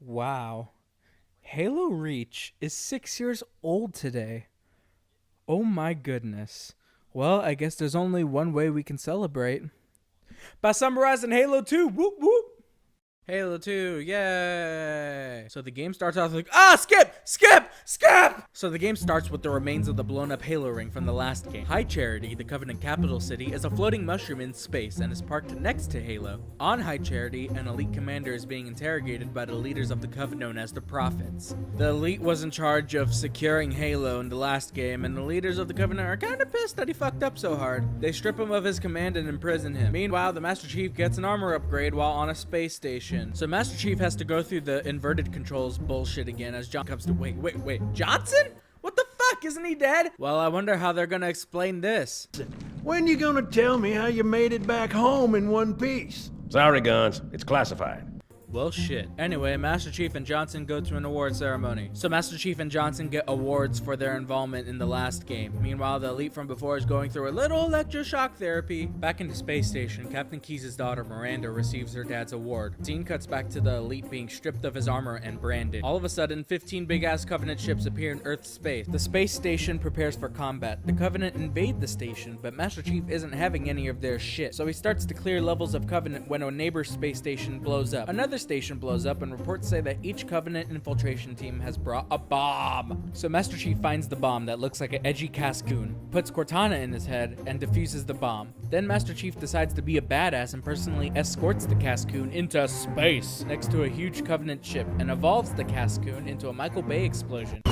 Wow. Halo Reach is 6 years old today. Oh my goodness. Well, I guess there's only one way we can celebrate. By summarizing Halo 2, whoop whoop! Halo 2, yay! So the game starts off like, skip! So the game starts with the remains of the blown up Halo ring from the last game. High Charity, the Covenant capital city, is a floating mushroom in space and is parked next to Halo. On High Charity, an elite commander is being interrogated by the leaders of the Covenant known as the Prophets. The elite was in charge of securing Halo in the last game, and the leaders of the Covenant are kinda pissed that he fucked up so hard. They strip him of his command and imprison him. Meanwhile, the Master Chief gets an armor upgrade while on a space station. So Master Chief has to go through the inverted controls bullshit again as John comes to wait, Johnson? What the fuck? Isn't he dead? Well, I wonder how they're gonna explain this. When you gonna tell me how you made it back home in one piece? Sorry, Guns. It's classified. Well, shit. Anyway, Master Chief and Johnson go to an award ceremony. So Master Chief and Johnson get awards for their involvement in the last game. Meanwhile, the elite from before is going through a little electroshock therapy. Back in the space station, Captain Keyes' daughter Miranda receives her dad's award. Scene cuts back to the elite being stripped of his armor and branded. All of a sudden, 15 big-ass Covenant ships appear in Earth's space. The space station prepares for combat. The Covenant invade the station, but Master Chief isn't having any of their shit. So he starts to clear levels of Covenant when a neighbor space station blows up. Another station blows up, and reports say that each Covenant infiltration team has brought a bomb. So Master Chief finds the bomb that looks like an edgy Cascoon, puts Cortana in his head, and defuses the bomb. Then Master Chief decides to be a badass and personally escorts the Cascoon into space next to a huge Covenant ship and evolves the Cascoon into a Michael Bay explosion.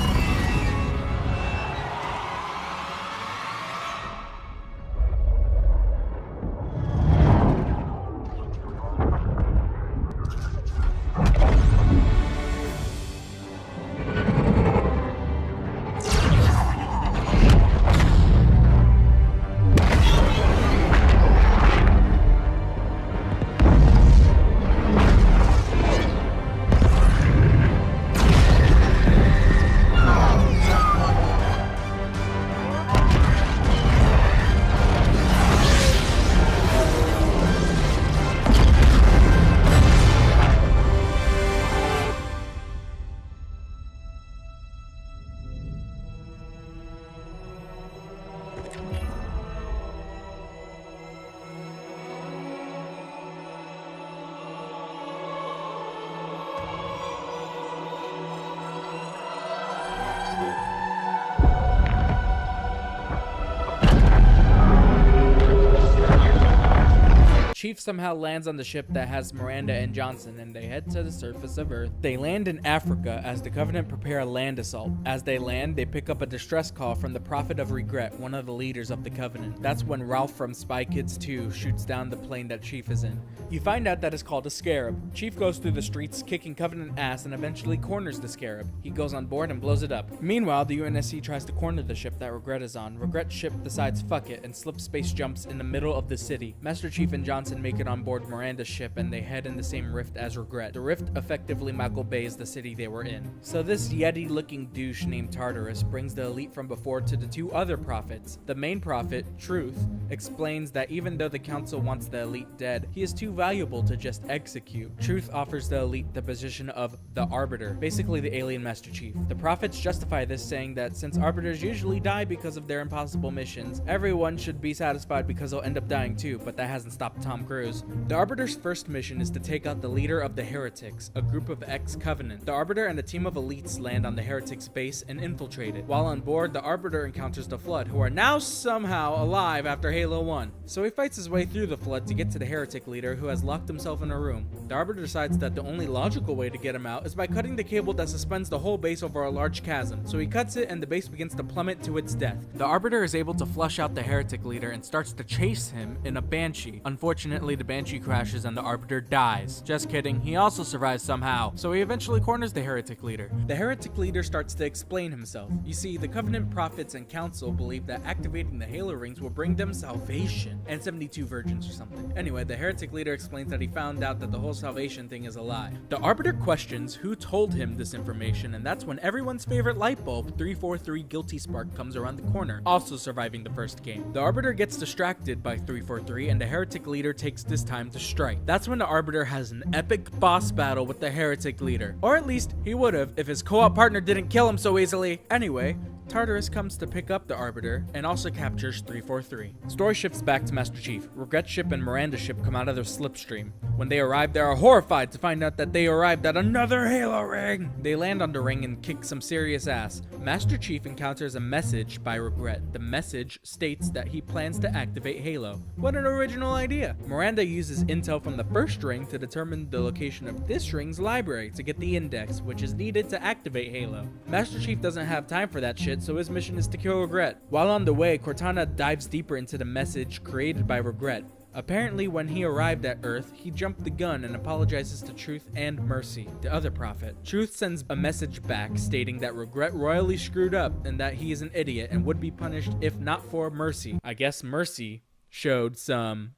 Chief somehow lands on the ship that has Miranda and Johnson, and they head to the surface of Earth. They land in Africa as the Covenant prepare a land assault. As they land, they pick up a distress call from the Prophet of Regret, one of the leaders of the Covenant. That's when Ralph from Spy Kids 2 shoots down the plane that Chief is in. You find out that it's called a Scarab. Chief goes through the streets, kicking Covenant ass, and eventually corners the Scarab. He goes on board and blows it up. Meanwhile, the UNSC tries to corner the ship that Regret is on. Regret's ship decides fuck it and slip space jumps in the middle of the city. Master Chief and Johnson make it on board Miranda's ship, and they head in the same rift as Regret. The rift effectively Michael Bay's the city they were in. So this Yeti-looking douche named Tartarus brings the elite from before to the two other prophets. The main prophet, Truth, explains that even though the council wants the elite dead, he is too valuable to just execute. Truth offers the elite the position of the Arbiter, basically the alien Master Chief. The prophets justify this, saying that since Arbiters usually die because of their impossible missions, everyone should be satisfied because they'll end up dying too, but that hasn't stopped Tom Cruise. The Arbiter's first mission is to take out the leader of the Heretics, a group of ex-Covenant. The Arbiter and a team of elites land on the Heretics' base and infiltrate it. While on board, the Arbiter encounters the Flood, who are now somehow alive after Halo 1. So he fights his way through the Flood to get to the Heretic leader, who has locked himself in a room. The Arbiter decides that the only logical way to get him out is by cutting the cable that suspends the whole base over a large chasm. So he cuts it, and the base begins to plummet to its death. The Arbiter is able to flush out the Heretic leader and starts to chase him in a Banshee. Unfortunately, the Banshee crashes and the Arbiter dies. Just kidding, he also survives somehow. So he eventually corners the Heretic leader. The Heretic leader starts to explain himself. You see, the Covenant prophets and council believe that activating the Halo rings will bring them salvation and 72 virgins or something. Anyway, the Heretic leader explains that he found out that the whole salvation thing is a lie. The Arbiter questions who told him this information, and that's when everyone's favorite light bulb, 343 Guilty Spark, comes around the corner, also surviving the first game. The Arbiter gets distracted by 343, and the Heretic leader takes this time to strike. That's when the Arbiter has an epic boss battle with the heretic leader. Or at least, he would've if his co-op partner didn't kill him so easily. Anyway, Tartarus comes to pick up the Arbiter and also captures 343. Story shifts back to Master Chief. Regret's ship and Miranda's ship come out of their slipstream. When they arrive, they are horrified to find out that they arrived at another Halo ring. They land on the ring and kick some serious ass. Master Chief encounters a message by Regret. The message states that he plans to activate Halo. What an original idea. Miranda uses intel from the first ring to determine the location of this ring's library to get the index, which is needed to activate Halo. Master Chief doesn't have time for that shit, so his mission is to kill Regret. While on the way, Cortana dives deeper into the message created by Regret. Apparently, when he arrived at Earth, he jumped the gun and apologizes to Truth and Mercy, the other prophet. Truth sends a message back stating that Regret royally screwed up and that he is an idiot and would be punished if not for Mercy. I guess Mercy showed some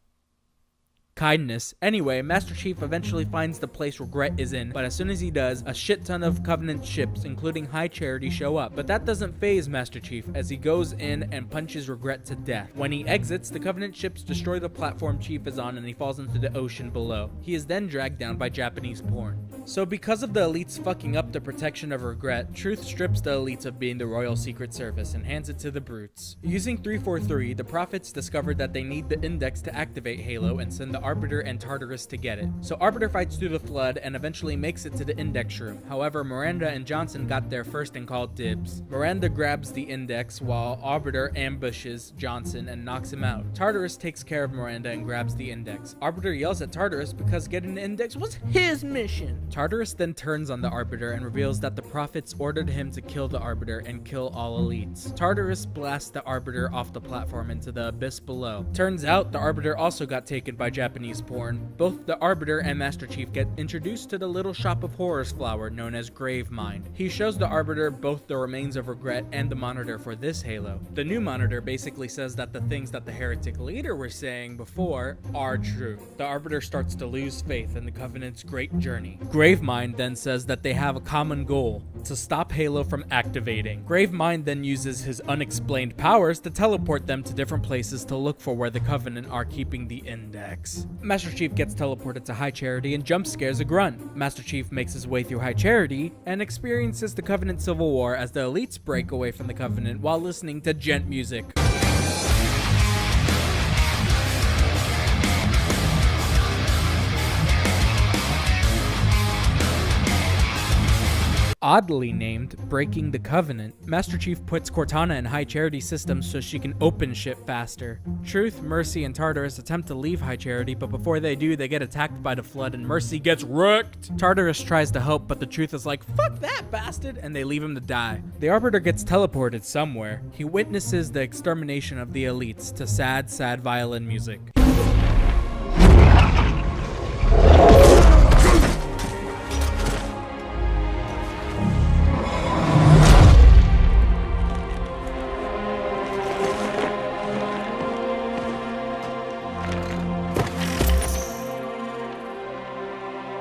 kindness. Anyway, Master Chief eventually finds the place Regret is in, but as soon as he does, a shit ton of Covenant ships, including High Charity, show up. But that doesn't faze Master Chief, as he goes in and punches Regret to death. When he exits, the Covenant ships destroy the platform Chief is on and he falls into the ocean below. He is then dragged down by Japanese porn. So because of the elites fucking up the protection of Regret, Truth strips the elites of being the Royal Secret Service and hands it to the brutes. Using 343, the prophets discovered that they need the index to activate Halo and send the Arbiter and Tartarus to get it. So Arbiter fights through the flood and eventually makes it to the index room. However, Miranda and Johnson got there first and called dibs. Miranda grabs the index while Arbiter ambushes Johnson and knocks him out. Tartarus takes care of Miranda and grabs the index. Arbiter yells at Tartarus because getting the index was his mission. Tartarus then turns on the Arbiter and reveals that the prophets ordered him to kill the Arbiter and kill all elites. Tartarus blasts the Arbiter off the platform into the abyss below. Turns out the Arbiter also got taken by Japanese porn. Both the Arbiter and Master Chief get introduced to the little shop of horrors flower known as Gravemind. He shows the Arbiter both the remains of Regret and the monitor for this Halo. The new monitor basically says that the things that the heretic leader were saying before are true. The Arbiter starts to lose faith in the Covenant's great journey. Gravemind then says that they have a common goal: to stop Halo from activating. Gravemind then uses his unexplained powers to teleport them to different places to look for where the Covenant are keeping the index. Master Chief gets teleported to High Charity and jump scares a grunt. Master Chief makes his way through High Charity and experiences the Covenant Civil War as the elites break away from the Covenant while listening to gent music. Oddly named Breaking the Covenant, Master Chief puts Cortana in High Charity systems so she can open shit faster. Truth, Mercy, and Tartarus attempt to leave High Charity, but before they do, they get attacked by the flood and Mercy gets wrecked. Tartarus tries to help, but the Truth is like, fuck that bastard, and they leave him to die. The Arbiter gets teleported somewhere. He witnesses the extermination of the elites to sad, sad violin music.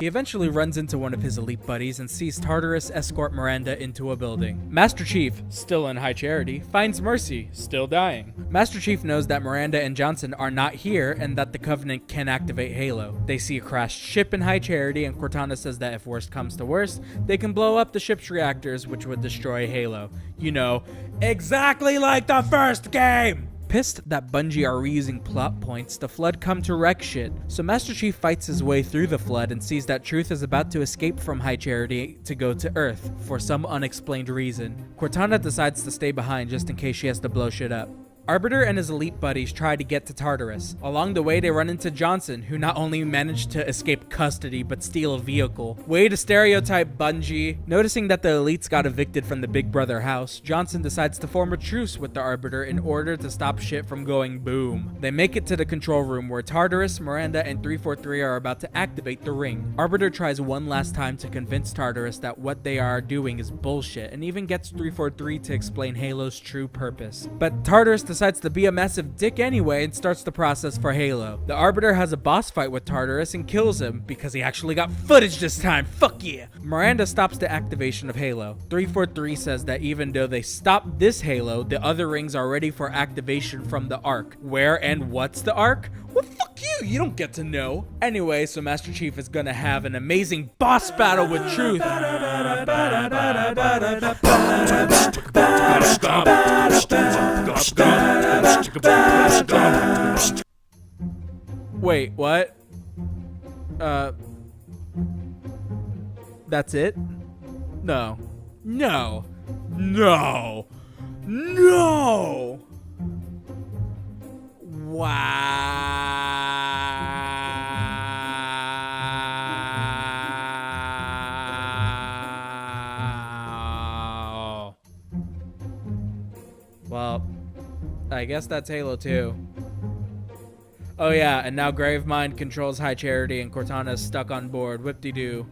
He eventually runs into one of his elite buddies and sees Tartarus escort Miranda into a building. Master Chief, still in High Charity, finds Mercy, still dying. Master Chief knows that Miranda and Johnson are not here and that the Covenant can activate Halo. They see a crashed ship in High Charity and Cortana says that if worst comes to worst, they can blow up the ship's reactors, which would destroy Halo. You know, exactly like the first game! Pissed that Bungie are reusing plot points, the Flood come to wreck shit. So Master Chief fights his way through the Flood and sees that Truth is about to escape from High Charity to go to Earth for some unexplained reason. Cortana decides to stay behind just in case she has to blow shit up. Arbiter and his elite buddies try to get to Tartarus. Along the way, they run into Johnson, who not only managed to escape custody, but steal a vehicle. Way to stereotype, Bungie. Noticing that the elites got evicted from the Big Brother house, Johnson decides to form a truce with the Arbiter in order to stop shit from going boom. They make it to the control room where Tartarus, Miranda, and 343 are about to activate the ring. Arbiter tries one last time to convince Tartarus that what they are doing is bullshit, and even gets 343 to explain Halo's true purpose. But Tartarus decides to be a massive dick anyway and starts the process for Halo. The Arbiter has a boss fight with Tartarus and kills him because he actually got footage this time. Fuck yeah! Miranda stops the activation of Halo. 343 says that even though they stopped this Halo, the other rings are ready for activation from the Ark. Where and what's the Ark? Well, fuck you. You don't get to know. Anyway, so Master Chief is gonna have an amazing boss battle with Truth. Wait, what? That's it? No. No. No. No. Wow. Well, I guess that's Halo 2. Oh yeah, and now Gravemind controls High Charity and Cortana's stuck on board. Whip-de-doo.